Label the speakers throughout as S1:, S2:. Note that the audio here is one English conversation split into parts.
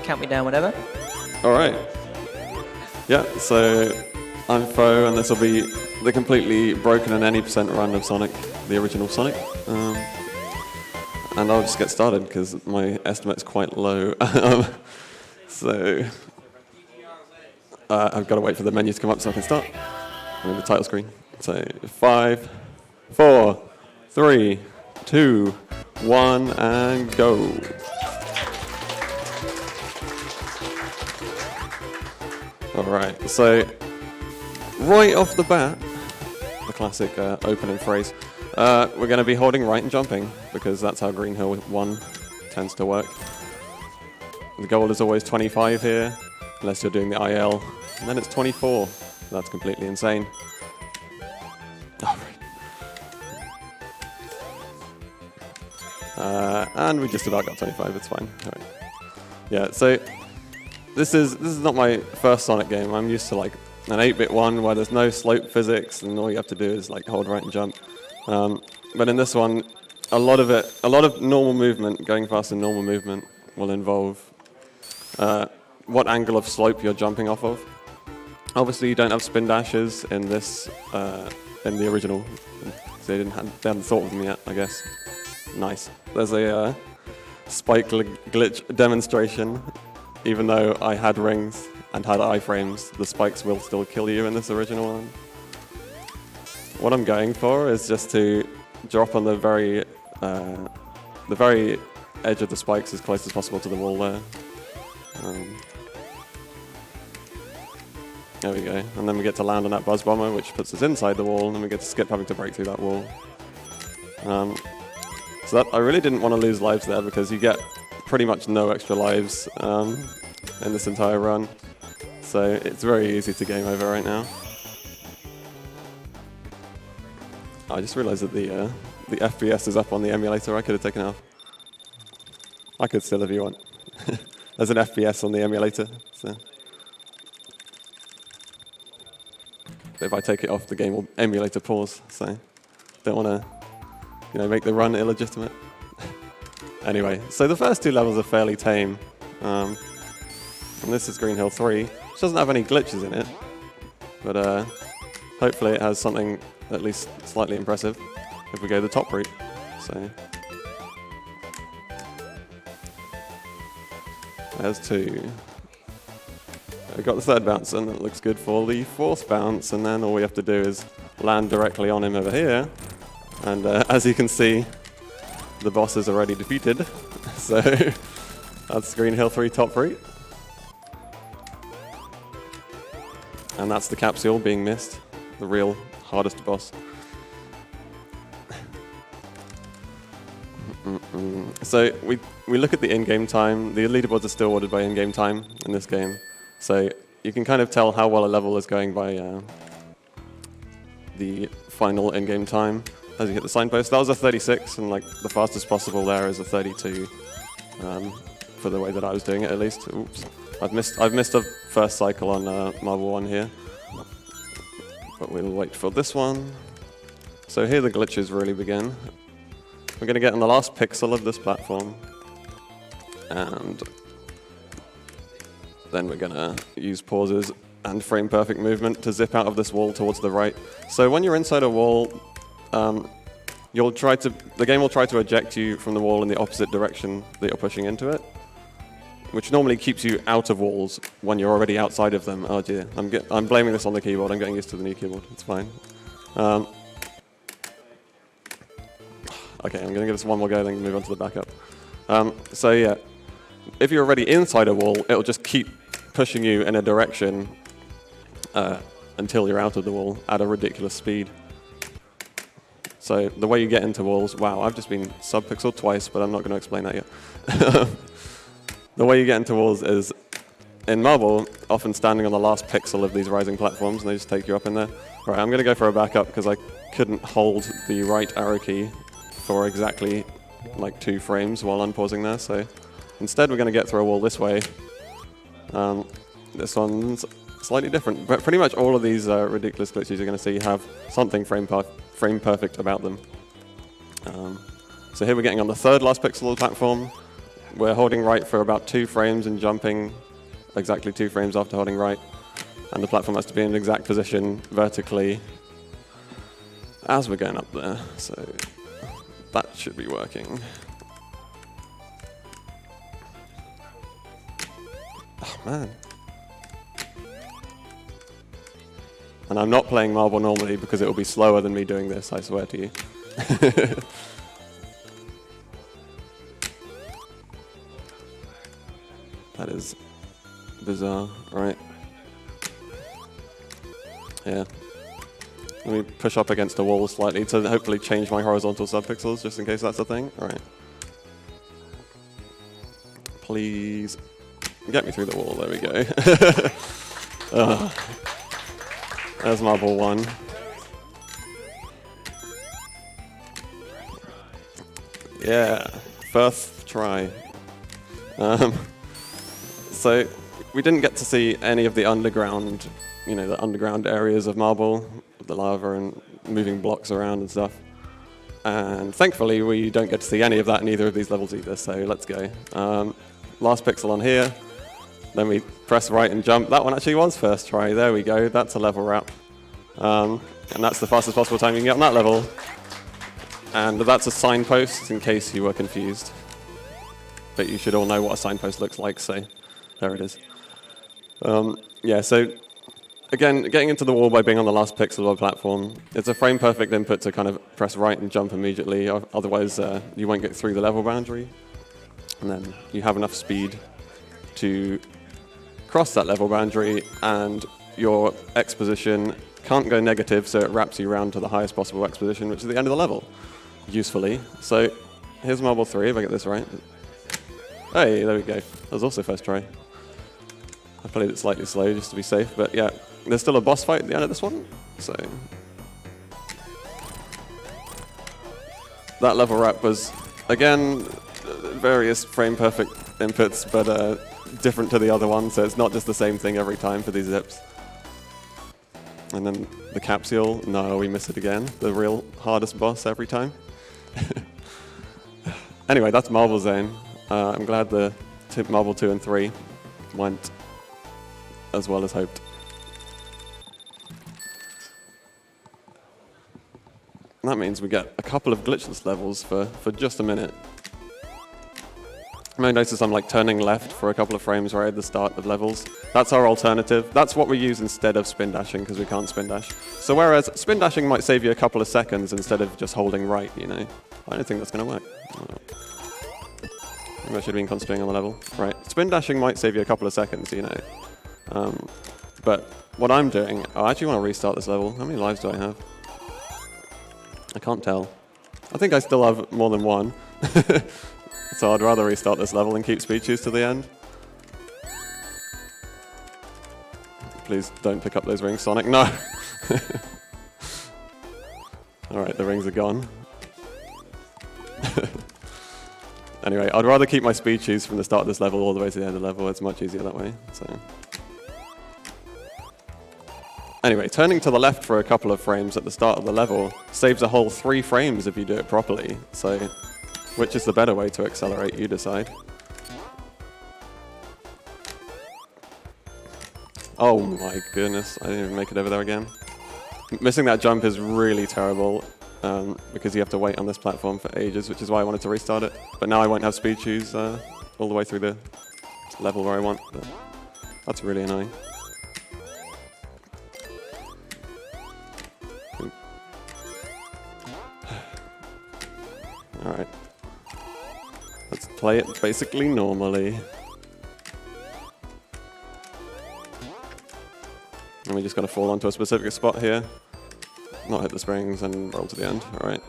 S1: count me down whenever.
S2: All right. Yeah, so I'm Fo, and this will be the completely broken and any percent run of Sonic, the original Sonic. And I'll just get started because my estimate's quite low. So I've got to wait for the menu to come up so I can start. I'm in the title screen. So 5, 4, 3, 2, 1, and go. All right, so right off the bat, the classic opening phrase, we're going to be holding right and jumping because that's how Green Hill 1 tends to work. The goal is always 25 here, unless you're doing the IL, and then it's 24. That's completely insane. All right. And we just about got 25, it's fine. All right. Yeah, so this is not my first Sonic game. I'm used to like an 8-bit one where there's no slope physics and all you have to do is like hold right and jump. But in this one, a lot of normal movement, going fast in normal movement, will involve what angle of slope you're jumping off of. Obviously, you don't have spin dashes in this in the original, so they hadn't thought of them yet, I guess. Nice. There's a spike glitch demonstration. Even though I had rings and had iframes, the spikes will still kill you in this original one. What I'm going for is just to drop on the very edge of the spikes as close as possible to the wall there. There we go. And then we get to land on that buzz bomber, which puts us inside the wall, and then we get to skip having to break through that wall. So that, I really didn't want to lose lives there because you get pretty much no extra lives in this entire run. So it's very easy to game over right now. I just realized that the FPS is up on the emulator. I could have taken it off. I could still if you want. There's an FPS on the emulator. So if I take it off, the game will emulator pause. So don't want to, make the run illegitimate. Anyway, so the first two levels are fairly tame. And this is Green Hill 3, which doesn't have any glitches in it. But hopefully it has something at least slightly impressive if we go the top route. So there's 2. We've got the third bounce, and that looks good for the fourth bounce. And then all we have to do is land directly on him over here. And as you can see, the boss is already defeated. So that's Green Hill 3 top route. And that's the capsule being missed, the real hardest boss. So we look at the in-game time. The leaderboards are still ordered by in-game time in this game. So you can kind of tell how well a level is going by the final in-game time as you hit the signpost. That was a 36, and like the fastest possible there is a 32 for the way that I was doing it at least. Oops. I've missed a first cycle on Marble 1 here, but we'll wait for this one. So here the glitches really begin. We're going to get on the last pixel of this platform, and then we're going to use pauses and frame perfect movement to zip out of this wall towards the right. So when you're inside a wall, the game will try to eject you from the wall in the opposite direction that you're pushing into it, which normally keeps you out of walls when you're already outside of them. Oh dear, I'm blaming this on the keyboard. I'm getting used to the new keyboard. It's fine. Okay, I'm going to give this one more go, then move on to the backup. So yeah, if you're already inside a wall, it'll just keep pushing you in a direction until you're out of the wall at a ridiculous speed. So the way you get into walls, wow, I've just been subpixeled twice, but I'm not going to explain that yet. The way you get into walls is, in Marble, often standing on the last pixel of these rising platforms, and they just take you up in there. All right, I'm going to go for a backup because I couldn't hold the right arrow key for exactly like 2 frames while unpausing there. So instead, we're going to get through a wall this way. This one's slightly different, but pretty much all of these ridiculous glitches you're going to see have something frame perfect about them. So here we're getting on the third last pixel of the platform. we're holding right for about 2 frames and jumping exactly 2 frames after holding right. And the platform has to be in an exact position vertically as we're going up there. So that should be working. Oh, man. And I'm not playing Marble normally because it will be slower than me doing this, I swear to you. That is bizarre, right? Yeah. Let me push up against the wall slightly to hopefully change my horizontal subpixels, just in case that's a thing. All right. Please get me through the wall. There we go. There's marble 1. Yeah, first try. So we didn't get to see any of the underground, the underground areas of marble, the lava and moving blocks around and stuff. And thankfully, we don't get to see any of that in either of these levels either, so let's go. Last pixel on here. Then we press right and jump. That one actually was first try. There we go. That's a level wrap. And that's the fastest possible time you can get on that level. And that's a signpost, in case you were confused. But you should all know what a signpost looks like, so there it is. Yeah, so again, getting into the wall by being on the last pixel of a platform, it's a frame-perfect input to kind of press right and jump immediately. Otherwise, you won't get through the level boundary. And then you have enough speed to cross that level boundary, and your X position can't go negative, so it wraps you around to the highest possible X position, which is the end of the level, usefully. So here's marble 3, if I get this right. Hey, there we go. That was also first try. I played it slightly slow just to be safe, but yeah, there's still a boss fight at the end of this one, so. That level wrap was, again, various frame-perfect inputs, but different to the other one, so it's not just the same thing every time for these zips. And then the capsule, no, we miss it again. The real hardest boss every time. Anyway, that's Marble Zone. I'm glad the Marble 2 and 3 went as well as hoped. And that means we get a couple of glitchless levels for just a minute. You may notice I'm turning left for a couple of frames right at the start of levels. That's our alternative. That's what we use instead of spin dashing, because we can't spin dash. So whereas spin dashing might save you a couple of seconds instead of just holding right, I don't think that's going to work. Maybe I should have been concentrating on the level. Right, spin dashing might save you a couple of seconds, But what I'm doing, I actually want to restart this level. How many lives do I have? I can't tell. I think I still have more than 1. So I'd rather restart this level and keep speeches to the end. Please don't pick up those rings, Sonic. No! Alright, the rings are gone. Anyway, I'd rather keep my speeches from the start of this level all the way to the end of the level. It's much easier that way. So. Anyway, turning to the left for a couple of frames at the start of the level saves a whole 3 frames if you do it properly. So, which is the better way to accelerate, you decide. Oh my goodness, I didn't even make it over there again. Missing that jump is really terrible, because you have to wait on this platform for ages, which is why I wanted to restart it. But now I won't have speed shoes all the way through the level where I want. But that's really annoying. Alright. Let's play it basically normally. And we just got to fall onto a specific spot here. Not hit the springs and roll to the end. Alright.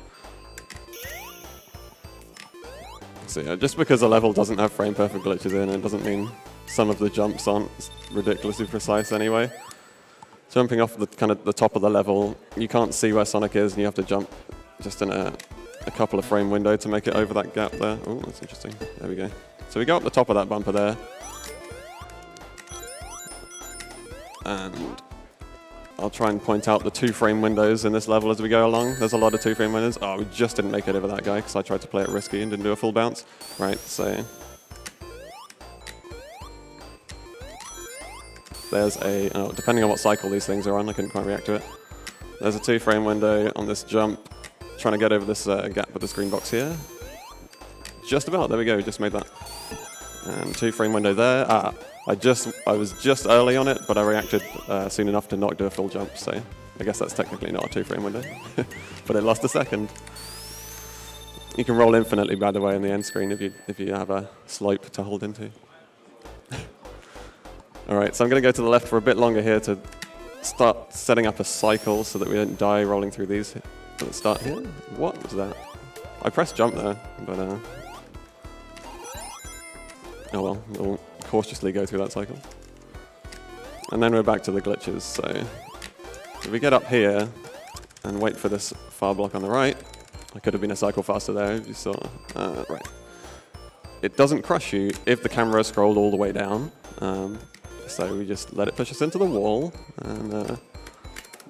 S2: So yeah, just because a level doesn't have frame perfect glitches in, it doesn't mean some of the jumps aren't ridiculously precise anyway. Jumping off the kind of the top of the level, you can't see where Sonic is, and you have to jump just in a couple of frame window to make it over that gap there. Oh, that's interesting. There we go. So we go up the top of that bumper there. And I'll try and point out the 2 frame windows in this level as we go along. There's a lot of 2 frame windows. Oh, we just didn't make it over that guy because I tried to play it risky and didn't do a full bounce. Right, so there's a, depending on what cycle these things are on, I couldn't quite react to it. There's a 2-frame window on this jump, trying to get over this gap with this green box here. Just about, there we go, we just made that. And 2-frame window there. I was just early on it, but I reacted soon enough to not do a full jump, so I guess that's technically not a 2-frame window. But it lost a second. You can roll infinitely, by the way, in the end screen if you have a slope to hold into. All right, so I'm going to go to the left for a bit longer here to start setting up a cycle so that we don't die rolling through these. Let's start here. What was that? I pressed jump there, but oh well, we'll cautiously go through that cycle. And then we're back to the glitches, so if we get up here and wait for this fire block on the right, I could have been a cycle faster there if you saw. Right. It doesn't crush you if the camera scrolled all the way down, so we just let it push us into the wall, and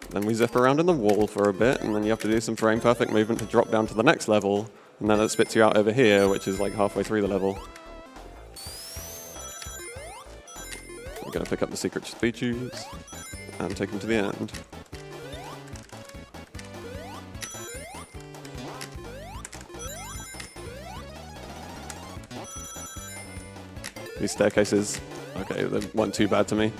S2: then we zip around in the wall for a bit, and then you have to do some frame perfect movement to drop down to the next level, and then it spits you out over here, which is like halfway through the level. We're going to pick up the secret speed tubes and take them to the end. These staircases, okay, they weren't too bad to me.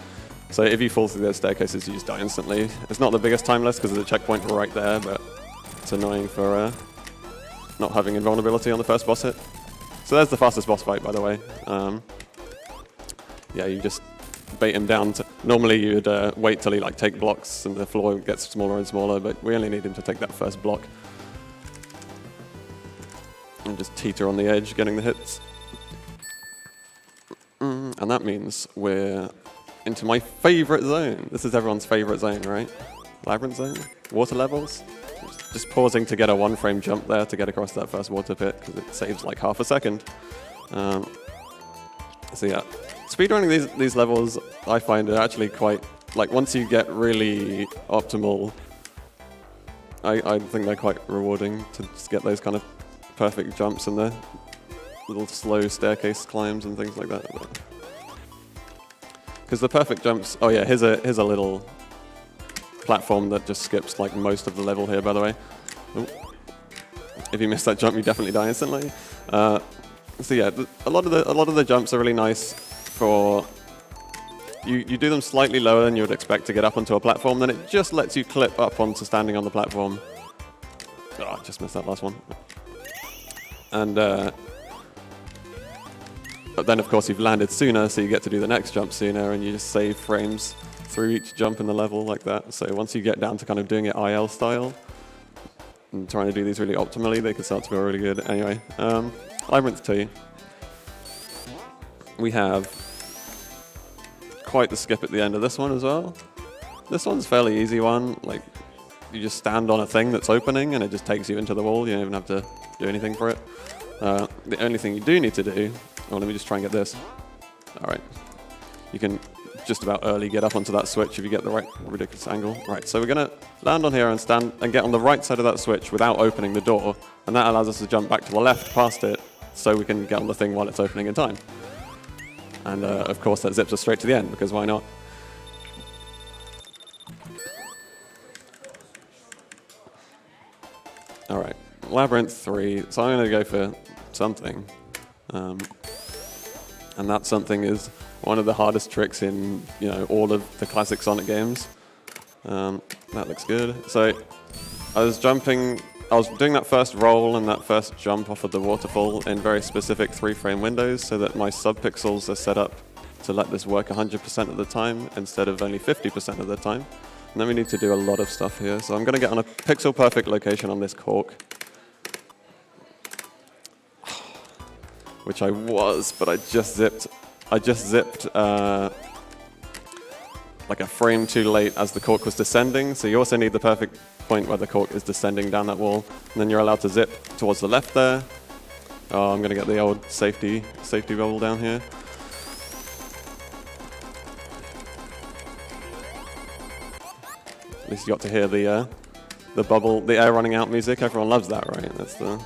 S2: So if you fall through those staircases, you just die instantly. It's not the biggest time loss because there's a checkpoint right there, but it's annoying for not having invulnerability on the first boss hit. So there's the fastest boss fight, by the way. Yeah, you just bait him down. Normally you'd wait till he take blocks and the floor gets smaller and smaller, but we only need him to take that first block. And just teeter on the edge, getting the hits. And that means we're into my favorite zone. This is everyone's favorite zone, right? Labyrinth zone? Water levels? Just pausing to get a 1-frame jump there to get across that first water pit, because it saves like half a second. So yeah, speedrunning these levels, I find are actually quite, once you get really optimal, I think they're quite rewarding to just get those kind of perfect jumps and the little slow staircase climbs and things like that. Because the perfect jumps, oh yeah, here's a little platform that just skips most of the level here, by the way. Ooh. If you miss that jump, you definitely die instantly. So yeah, a lot of the jumps are really nice for you do them slightly lower than you would expect to get up onto a platform, then it just lets you clip up onto standing on the platform. Oh, I just missed that last one. And but then, of course, you've landed sooner, so you get to do the next jump sooner, and you just save frames through each jump in the level like that. So once you get down to kind of doing it IL style and trying to do these really optimally, they can start to feel really good. Anyway, Labyrinth 2. We have quite the skip at the end of this one as well. This one's a fairly easy one. You just stand on a thing that's opening, and it just takes you into the wall. You don't even have to do anything for it. The only thing you do need to do... Oh, let me just try and get this. All right. You can just about early get up onto that switch if you get the right ridiculous angle. Right, so we're going to land on here and stand and get on the right side of that switch without opening the door, and that allows us to jump back to the left past it so we can get on the thing while it's opening in time. And, of course, that zips us straight to the end, because why not? All right, Labyrinth 3. So I'm going to go for something. And that something is one of the hardest tricks in all of the classic Sonic games. That looks good. So I was doing that first roll and that first jump off of the waterfall in very specific 3-frame windows so that my subpixels are set up to let this work 100% of the time instead of only 50% of the time. And then we need to do a lot of stuff here. So I'm going to get on a pixel perfect location on this cork. Which I was, but I just zipped like a frame too late as the cork was descending. So you also need the perfect point where the cork is descending down that wall, and then you're allowed to zip towards the left there. Oh, I'm gonna get the old safety bubble down here. At least you got to hear the bubble, the air running out music. Everyone loves that, right? That's the.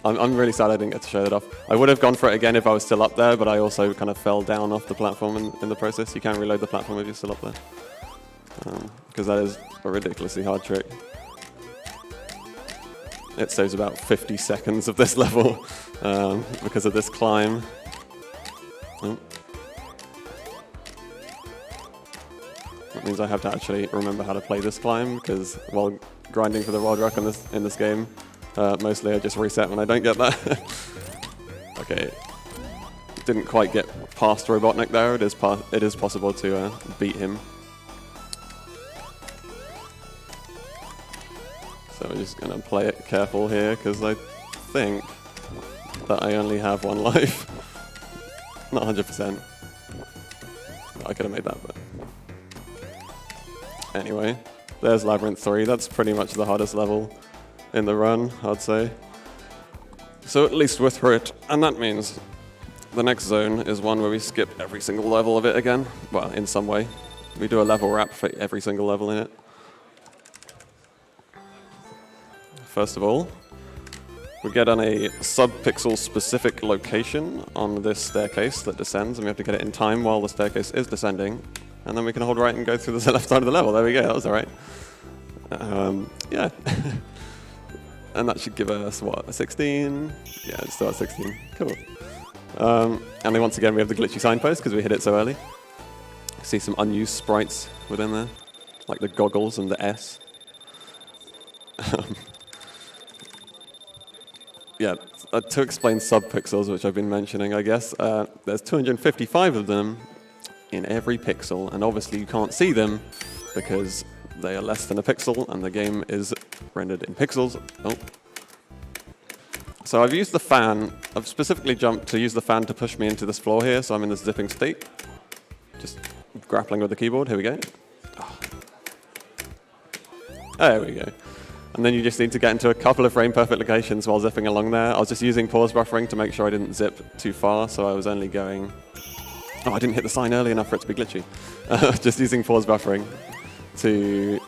S2: I'm really sad I didn't get to show that off. I would have gone for it again if I was still up there, but I also kind of fell down off the platform in the process. You can reload the platform if you're still up there. Because that is a ridiculously hard trick. It saves about 50 seconds of this level because of this climb. Oh. That means I have to actually remember how to play this climb, because while grinding for the World Rock in this game, mostly I just reset when I don't get that. Okay, didn't quite get past Robotnik there. It is possible to beat him. So we're just gonna play it careful here, because I think that I only have one life. Not 100%. I could have made that, but anyway, there's Labyrinth 3. That's pretty much the hardest level in the run, I'd say. So at least we're through it, and that means the next zone is one where we skip every single level of it again. Well, in some way. We do a level wrap for every single level in it. First of all, we get on a sub-pixel specific location on this staircase that descends, and we have to get it in time while the staircase is descending. And then we can hold right and go through the left side of the level. There we go, that was all right. Yeah. And that should give us, what, a 16? Yeah, it's still at 16. Cool. And then once again, we have the glitchy signpost because we hit it so early. See some unused sprites within there, like the goggles and the S. Yeah, to explain sub-pixels, which I've been mentioning, I guess, there's 255 of them in every pixel, and obviously you can't see them because they are less than a pixel, and the game is rendered in pixels. Oh. So I've used the fan. I've specifically jumped to use the fan to push me into this floor here, so I'm in this zipping state. Just grappling with the keyboard. Here we go. Oh. There we go. And then you just need to get into a couple of frame-perfect locations while zipping along there. I was just using pause buffering to make sure I didn't zip too far, so I was only going... Oh, I didn't hit the sign early enough for it to be glitchy. Just using pause buffering to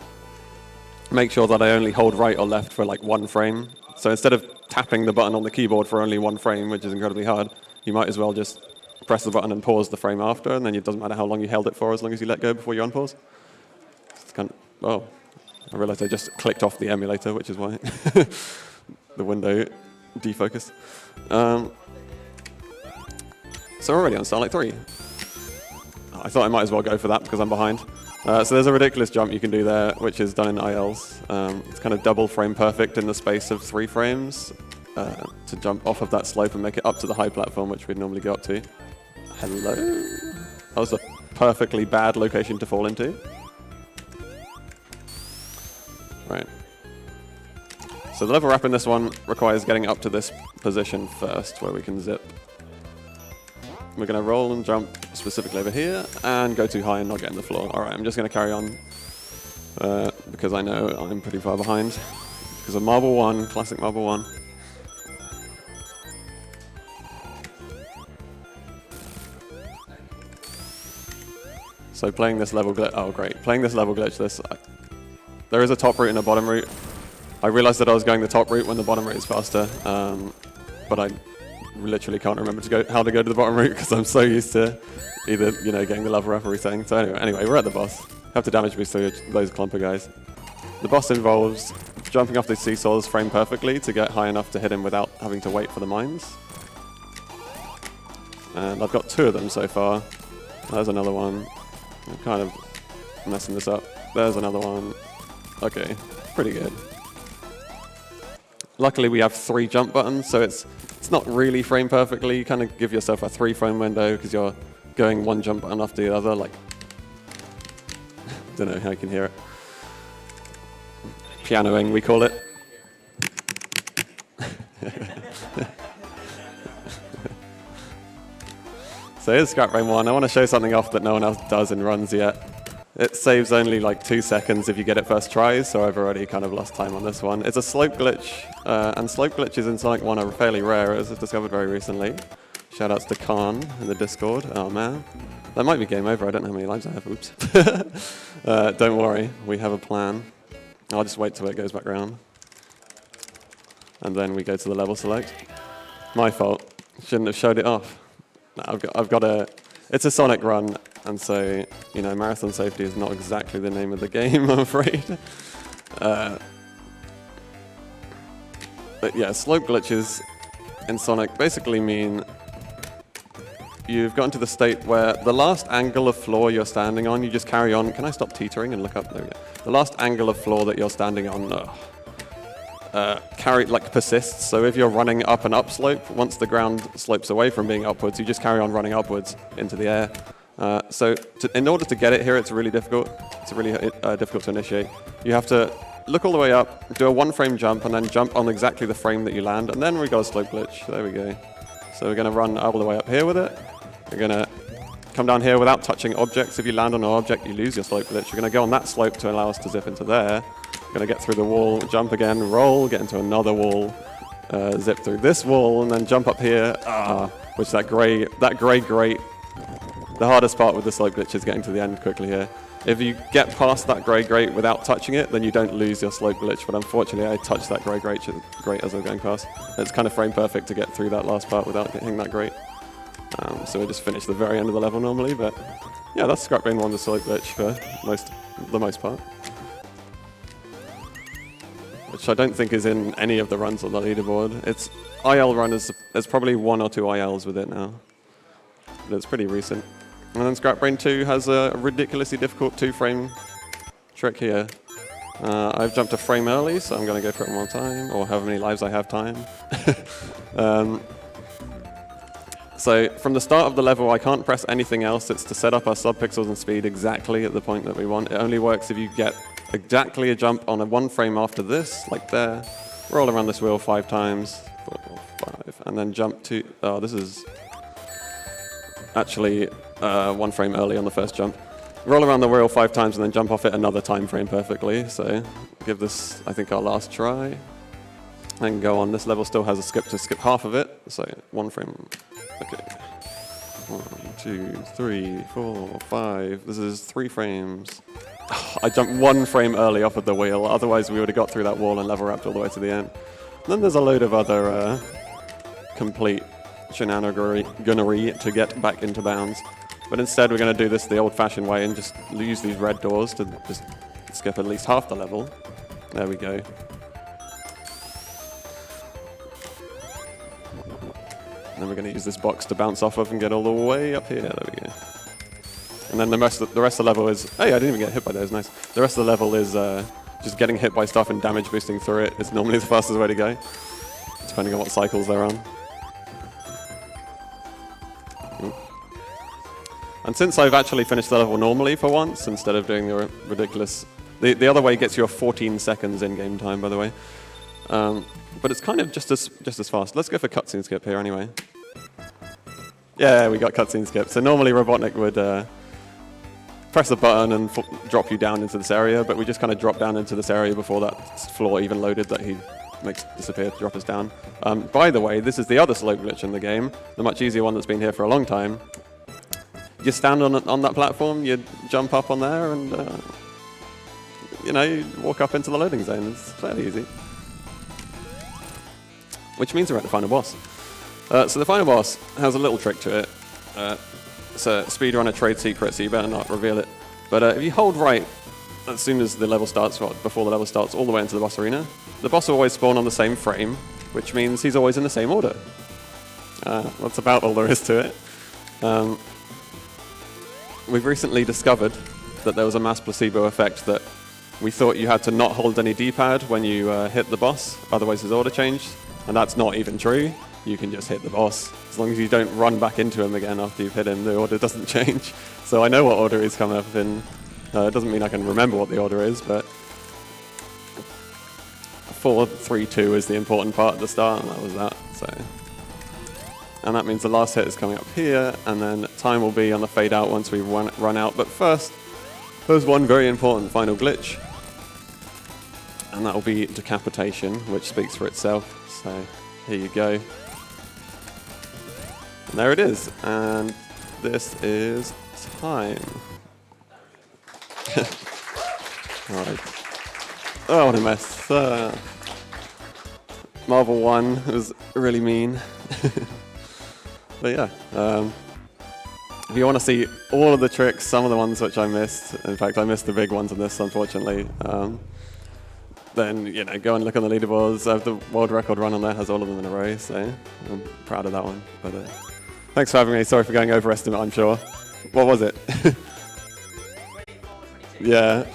S2: make sure that I only hold right or left for like one frame. So instead of tapping the button on the keyboard for only one frame, which is incredibly hard, you might as well just press the button and pause the frame after, and then it doesn't matter how long you held it for as long as you let go before you unpause. It's kind of, oh, I realized I just clicked off the emulator, which is why the window defocused. So we're already on Starlight 3. I thought I might as well go for that because I'm behind. So there's a ridiculous jump you can do there, which is done in ILs. It's kind of double frame perfect in the space of 3 frames to jump off of that slope and make it up to the high platform, which we'd normally go up to. Hello? That was a perfectly bad location to fall into. Right. So the level wrap in this one requires getting up to this position first, where we can zip. We're going to roll and jump specifically over here, and go too high and not get in the floor. Alright, I'm just going to carry on, because I know I'm pretty far behind. Because of Marble 1, classic Marble 1. So playing this level glitch, oh great, playing this level glitch, there is a top route and a bottom route. I realized that I was going the top route when the bottom route is faster, but I literally can't remember how to go to the bottom route because I'm so used to either, getting the level up or resetting. So anyway, we're at the boss. Have to damage boost through those clumper guys. The boss involves jumping off these seesaws frame perfectly to get high enough to hit him without having to wait for the mines. And I've got 2 of them so far. There's another one. I'm kind of messing this up. There's another one. Okay, pretty good. Luckily we have 3 jump buttons, so it's not really frame perfectly. You kind of give yourself a 3-frame window because you're going one jump button after the other, like... Don't know how you can hear it. Pianoing, we call it. So here's Scrap Frame 1. I want to show something off that no one else does in runs yet. It saves only like 2 seconds if you get it first try, so I've already kind of lost time on this one. It's a slope glitch, and slope glitches in Sonic 1 are fairly rare, as I've discovered very recently. Shoutouts to Khan in the Discord. Oh man. That might be game over, I don't know how many lives I have, oops. Don't worry, we have a plan. I'll just wait till it goes back round. and then we go to the level select. My fault. Shouldn't have showed it off. No, I've got a. It's a Sonic run, and so marathon safety is not exactly the name of the game, I'm afraid. But yeah, slope glitches in Sonic basically mean you've gotten to the state where the last angle of floor you're standing on, you just carry on. Can I stop teetering and look up? There we go. The last angle of floor that you're standing on persists. So if you're running up an upslope, once the ground slopes away from being upwards, you just carry on running upwards into the air. In order to get it here, it's really difficult. It's really difficult to initiate. You have to look all the way up, do a 1-frame jump, and then jump on exactly the frame that you land, and then we got a slope glitch. There we go. So we're going to run all the way up here with it. We're going to come down here without touching objects. If you land on an object, you lose your slope glitch. You're going to go on that slope to allow us to zip into there. We're going to get through the wall, jump again, roll, get into another wall, zip through this wall, and then jump up here. Which that gray grate. The hardest part with the slope glitch is getting to the end quickly here. If you get past that grey grate without touching it, then you don't lose your slope glitch, but unfortunately I touched that grey grate as I was going past. It's kind of frame perfect to get through that last part without hitting that grate. So we just finish the very end of the level normally, but yeah, that's Scrap Brain 1, the slope glitch for the most part. Which I don't think is in any of the runs on the leaderboard. It's IL run, there's probably 1 or 2 ILs with it now. But it's pretty recent. And then Scrap Brain 2 has a ridiculously difficult 2-frame trick here. I've jumped a frame early, so I'm going to go for it one more time, or however many lives I have time. So from the start of the level, I can't press anything else. It's to set up our subpixels and speed exactly at the point that we want. It only works if you get exactly a jump on a 1-frame after this, like there. Roll around this wheel 5 times, 4, 5, and then jump to, this is actually 1 frame early on the first jump. Roll around the wheel 5 times and then jump off it another time frame perfectly. So give this, I think, our last try. And go on. This level still has a skip to skip half of it. So 1 frame. Okay. 1, 2, 3, 4, 5. This is 3 frames. I jumped 1 frame early off of the wheel. Otherwise, we would have got through that wall and level wrapped all the way to the end. And then there's a load of other complete shenaniganery to get back into bounds. But instead, we're going to do this the old-fashioned way and just use these red doors to just skip at least half the level. There we go. And then we're going to use this box to bounce off of and get all the way up here. There we go. And then the rest of the level is... Hey, I didn't even get hit by those. Nice. The rest of the level is just getting hit by stuff and damage boosting through it. It's normally the fastest way to go, depending on what cycles they're on. And since I've actually finished the level normally for once, instead of doing the ridiculous... The other way gets you a 14 seconds in-game time, by the way. But it's kind of just as fast. Let's go for cutscene skip here anyway. Yeah, we got cutscene skip. So normally Robotnik would press a button and drop you down into this area, but we just kind of drop down into this area before that floor even loaded that he makes disappear to drop us down. By the way, this is the other slope glitch in the game, the much easier one that's been here for a long time. You stand on that platform, you jump up on there, and you walk up into the loading zone. It's fairly easy. Which means we're at the final boss. So the final boss has a little trick to it. It's a speedrunner trade secret, so you better not reveal it. But if you hold right as soon as the level starts, before the level starts, all the way into the boss arena, the boss will always spawn on the same frame, which means he's always in the same order. That's about all there is to it. We've recently discovered that there was a mass placebo effect that we thought you had to not hold any D-pad when you hit the boss, otherwise his order changed. And that's not even true. You can just hit the boss. As long as you don't run back into him again after you've hit him, the order doesn't change. So I know what order he's coming up in. It doesn't mean I can remember what the order is, but 4, 3, 2 is the important part at the start, and that was that. And that means the last hit is coming up here, and then time will be on the fade out once we run out. But first, there's one very important final glitch, and that will be decapitation, which speaks for itself. So here you go. And there it is. And this is time. Alright. Oh, what a mess. Marvel 1 was really mean. But yeah, if you want to see all of the tricks, some of the ones which I missed, in fact I missed the big ones in this unfortunately, then go and look on the leaderboards. The world record run on there has all of them in a row, so I'm proud of that one. But thanks for having me. Sorry for going overestimate, I'm sure. What was it? Yeah.